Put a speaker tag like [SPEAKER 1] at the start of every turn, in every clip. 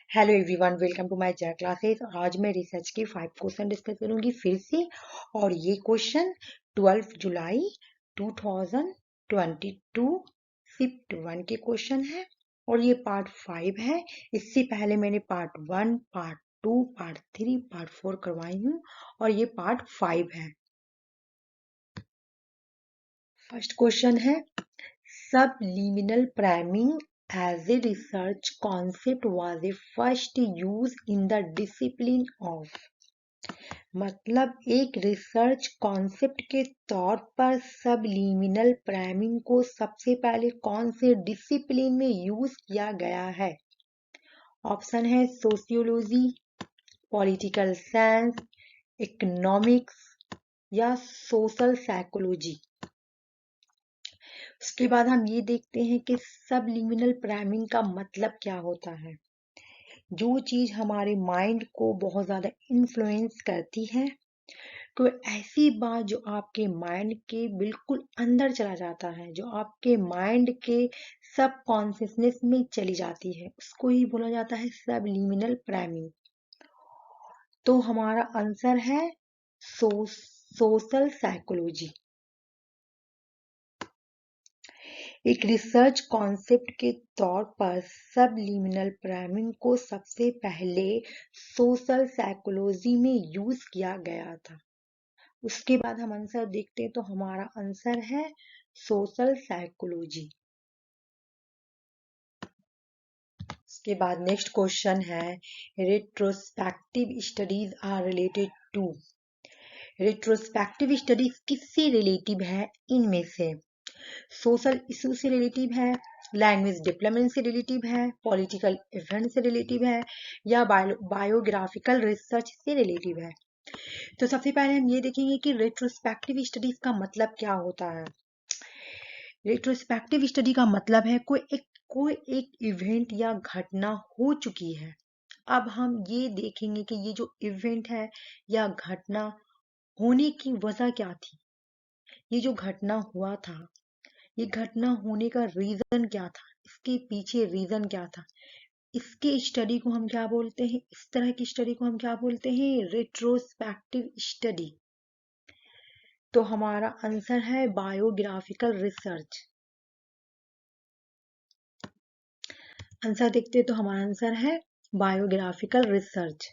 [SPEAKER 1] Hello everyone, welcome to my Jai classes. और आज मैं रिसर्च के 5 क्वेश्चन डिस्कस करूंगी फिर से। और ये क्वेश्चन 12 जुलाई 2022 शिफ्ट 1 के क्वेश्चन है और ये पार्ट 5 है। इससे पहले मैंने पार्ट 1, पार्ट 2, पार्ट 3, पार्ट 4 करवाई हूँ और ये पार्ट 5 है। फर्स्ट क्वेश्चन है, subliminal priming as a research concept was first used in the discipline of। मतलब एक रिसर्च कॉन्सेप्ट के तौर पर सबलिमिनल प्राइमिंग को सबसे पहले कौन से डिसिप्लिन में यूज किया गया है? ऑप्शन है सोशियोलॉजी, पॉलिटिकल साइंस, इकोनॉमिक्स या सोशल साइकोलॉजी। उसके बाद हम ये देखते हैं कि सबलिमिनल प्राइमिंग का मतलब क्या होता है। जो चीज हमारे माइंड को बहुत ज्यादा इन्फ्लुएंस करती है, तो ऐसी बात जो आपके माइंड के बिल्कुल अंदर चला जाता है, जो आपके माइंड के सब कॉन्शियसनेस में चली जाती है, उसको ही बोला जाता है सबलिमिनल प्राइमिंग। तो हमारा आंसर है सोशल साइकोलॉजी। एक रिसर्च कॉन्सेप्ट के तौर पर सबलिमिनल प्राइमिंग को सबसे पहले सोशल साइकोलॉजी में यूज किया गया था। उसके बाद हम आंसर देखते हैं, तो हमारा आंसर है सोशल साइकोलॉजी। उसके बाद नेक्स्ट क्वेश्चन है, retrospective studies are related to. Retrospective studies किससे रिलेटिव है? इनमें से सोशल इशू से रिलेटिव है, लैंग्वेज डेवलपमेंट से रिलेटिव है, पॉलिटिकल इवेंट से रिलेटिव है या बायोग्राफिकल रिसर्च से रिलेटिव है। तो सबसे पहले हम ये देखेंगे कि रेट्रोस्पेक्टिव स्टडीज का मतलब क्या होता है। रेट्रोस्पेक्टिव स्टडी का मतलब है कोई एक इवेंट या घटना हो चुकी है। अब हम ये देखेंगे कि ये जो इवेंट है या घटना होने की वजह क्या थी। ये जो घटना हुआ था, ये घटना होने का रीजन क्या था, इसके पीछे रीजन क्या था, इसके स्टडी को हम क्या बोलते हैं, इस तरह की स्टडी को हम क्या बोलते हैं? Retrospective study. तो हमारा आंसर है बायोग्राफिकल रिसर्च। आंसर देखते हैं, तो हमारा आंसर है बायोग्राफिकल रिसर्च।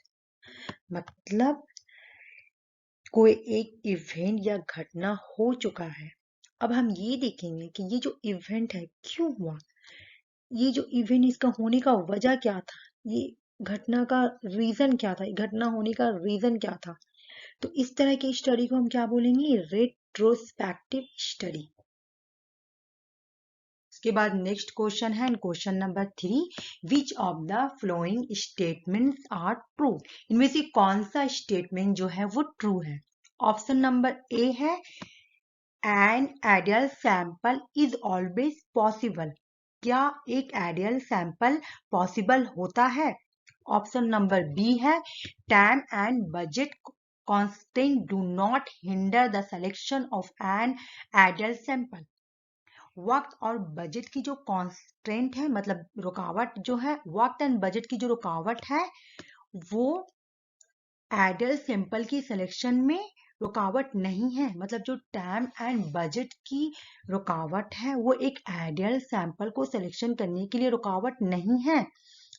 [SPEAKER 1] मतलब कोई एक इवेंट या घटना हो चुका है। अब हम ये देखेंगे कि ये जो इवेंट है क्यों हुआ, ये जो इवेंट इसका होने का वजह क्या था, ये घटना का रीजन क्या था, घटना होने का रीजन क्या था। तो इस तरह की स्टडी को हम क्या बोलेंगे? Retrospective study. उसके बाद नेक्स्ट क्वेश्चन है, question number 3, which of the following statements are true. इनमें से कौन सा स्टेटमेंट जो है वो ट्रू है? ऑप्शन नंबर ए है an ideal sample is always possible. क्या एक आइडियल सैंपल पॉसिबल होता है? ऑप्शन नंबर बी है time and budget constraint do not hinder the selection of an ideal sample। वक्त और बजट की जो कॉन्स्टेंट है, मतलब रुकावट जो है, वक्त एंड बजट की जो रुकावट है, वो आइडियल सैंपल की सिलेक्शन में रुकावट नहीं है। मतलब जो टाइम एंड बजट की रुकावट है, वो एक आइडियल सैंपल को सिलेक्शन करने के लिए रुकावट नहीं है।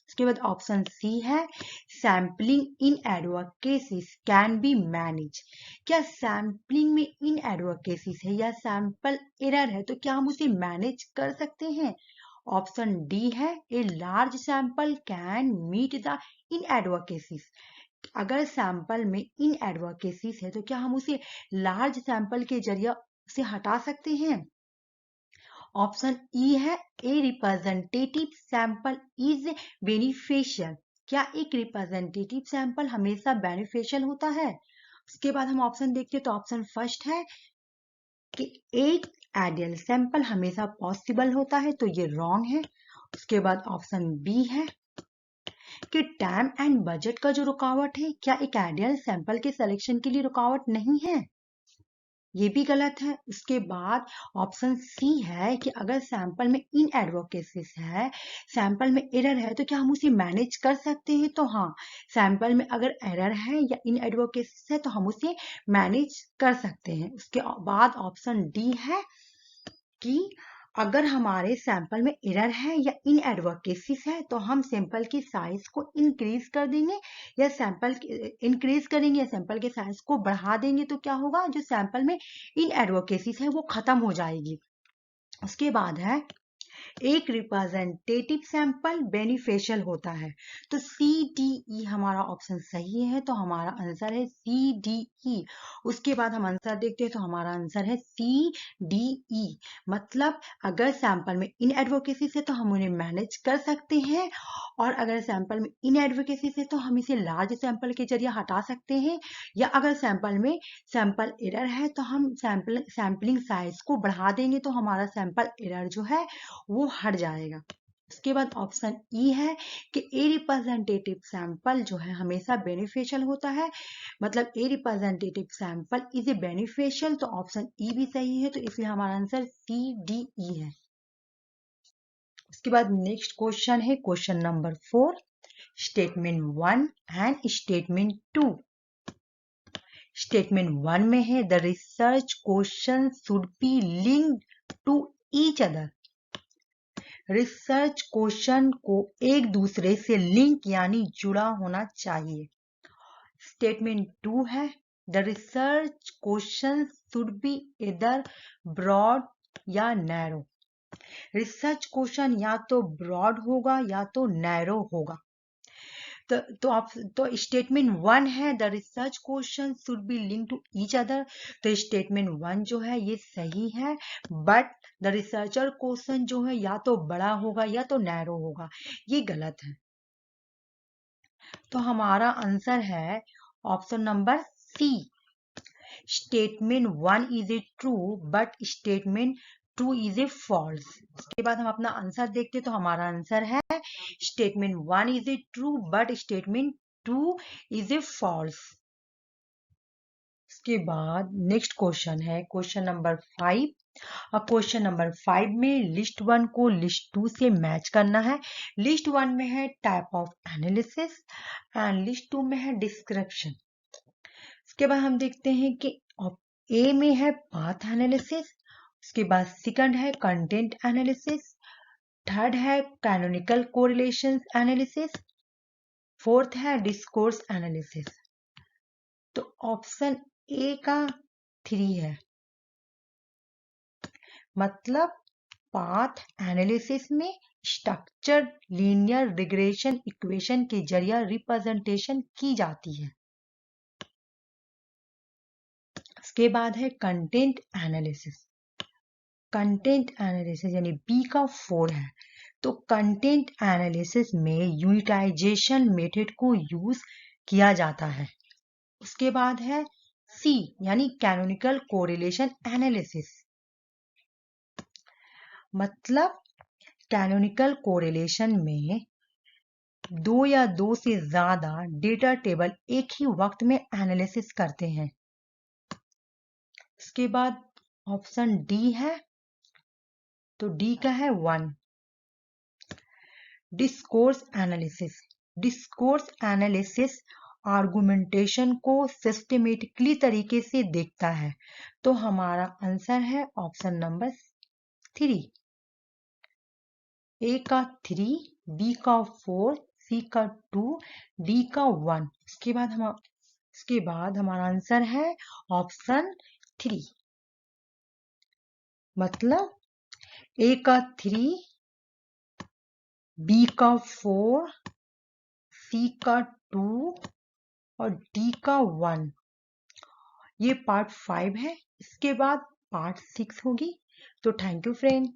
[SPEAKER 1] उसके बाद ऑप्शन सी है sampling inadequacies can be manage. क्या सैम्पलिंग में इन एडवोकेसीज है या सैंपल एरर है, तो क्या हम उसे मैनेज कर सकते हैं? ऑप्शन डी है a large sample can meet the inadequacies. अगर सैंपल में इन एडवोकेसीज है, तो क्या हम उसे लार्ज सैंपल के जरिए उसे हटा सकते हैं? ऑप्शन ई है a representative sample is beneficial. क्या एक रिप्रेजेंटेटिव सैंपल हमेशा बेनिफिशियल होता है? उसके बाद हम ऑप्शन देखते हैं, तो ऑप्शन फर्स्ट है कि एक आइडियल सैंपल हमेशा पॉसिबल होता है, तो ये रॉन्ग है। उसके बाद ऑप्शन बी है कि टाइम एंड बजट का जो रुकावट है, क्या एक आइडियल सैंपल के सिलेक्शन के लिए रुकावट नहीं है? ये भी गलत है। उसके बाद ऑप्शन सी है कि अगर सैंपल में इनएडवोकेसीज है, सैंपल में एरर है, तो क्या हम उसे मैनेज कर सकते हैं? तो हाँ, सैंपल में अगर एरर है या इनएडवोकेसीज है तो हम उसे मैनेज कर सकते हैं। उसके बाद ऑप्शन डी है कि अगर हमारे सैंपल में एरर है या इनएडवोकेसीज है तो हम सैंपल की साइज को इंक्रीज कर देंगे या सैंपल के साइज को बढ़ा देंगे, तो क्या होगा, जो सैंपल में इनएडवोकेसीज है वो खत्म हो जाएगी। उसके बाद है एक रिप्रेजेंटेटिव सैंपल बेनिफिशियल होता है। तो सी डी ई हमारा ऑप्शन सही है, तो हमारा आंसर है सी डी ई। उसके बाद हम आंसर देखते हैं तो हमारा आंसर है सी डी ई। मतलब अगर सैंपल में इनएडवोकेसी है तो हम उन्हें मैनेज कर सकते हैं, और अगर सैंपल में इनएडवोकेसी है तो हम इसे लार्ज सैंपल के जरिए हटा सकते हैं, या अगर सैंपल में सैंपल एरर है तो हम सैंपलिंग साइज को बढ़ा देंगे तो हमारा सैंपल एरर जो है वो हट जाएगा। उसके बाद ऑप्शन ई है कि ए रिप्रेजेंटेटिव सैंपल जो है हमेशा बेनिफिशियल होता है। मतलब a representative sample is a beneficial, तो ऑप्शन ई भी सही है, तो इसलिए हमारा आंसर सी डी ई है। उसके बाद नेक्स्ट क्वेश्चन है question number 4, statement 1 and statement 2। Statement 1 में है the research question should be linked to each other. Research question को एक दूसरे से लिंक यानी जुड़ा होना चाहिए। स्टेटमेंट 2 है the research question should B इधर ब्रॉड या नैरो। रिसर्च क्वेश्चन या तो ब्रॉड होगा या तो नैरो होगा। तो स्टेटमेंट 1 है the research question should be link to each other. तो स्टेटमेंट 1 जो है ये सही है, बट द रिसर्चर क्वेश्चन जो है या तो बड़ा होगा या तो नैरो होगा, ये गलत है। तो हमारा आंसर है option number C, statement 1 is a true but statement 2 is a false. उसके बाद हम अपना आंसर देखते तो हमारा आंसर है statement 1 is a true but statement 2 is a false. उसके बाद नेक्स्ट क्वेश्चन है क्वेश्चन नंबर 5। और क्वेश्चन नंबर 5 में लिस्ट 1 को लिस्ट 2 से मैच करना है। लिस्ट 1 में है type of analysis and list 2 में है डिस्क्रिप्शन। उसके बाद हम देखते हैं कि ए में है पाथ एनालिसिस, उसके बाद सेकंड है कंटेंट एनालिसिस, थर्ड है कैनोनिकल कोरिलेशन एनालिसिस, फोर्थ है डिस्कोर्स एनालिसिस। तो ऑप्शन ए का 3 है, मतलब पाथ एनालिसिस में स्ट्रक्चर्ड लीनियर रिग्रेशन इक्वेशन के जरिए रिप्रेजेंटेशन की जाती है। उसके बाद है कंटेंट एनालिसिस। कंटेंट एनालिसिस यानी बी का 4 है। तो कंटेंट एनालिसिस में यूनिटाइजेशन मेथड को यूज किया जाता है। उसके बाद है सी यानी कैनोनिकल कोरिलेशन एनालिसिस। मतलब कैनोनिकल कोरिलेशन में 2 या 2 से ज्यादा डेटा टेबल एक ही वक्त में एनालिसिस करते हैं। उसके बाद ऑप्शन डी है, तो डी का है 1, discourse analysis. Discourse analysis argumentation को सिस्टमेटिकली तरीके से देखता है। तो हमारा आंसर है ऑप्शन नंबर 3, ए का 3, बी का 4, सी का 2, डी का 1। उसके बाद हमारा आंसर है ऑप्शन 3, मतलब ए का 3, बी का 4, सी का 2 और डी का 1। ये पार्ट 5 है, इसके बाद पार्ट 6 होगी। तो थैंक यू फ्रेंड।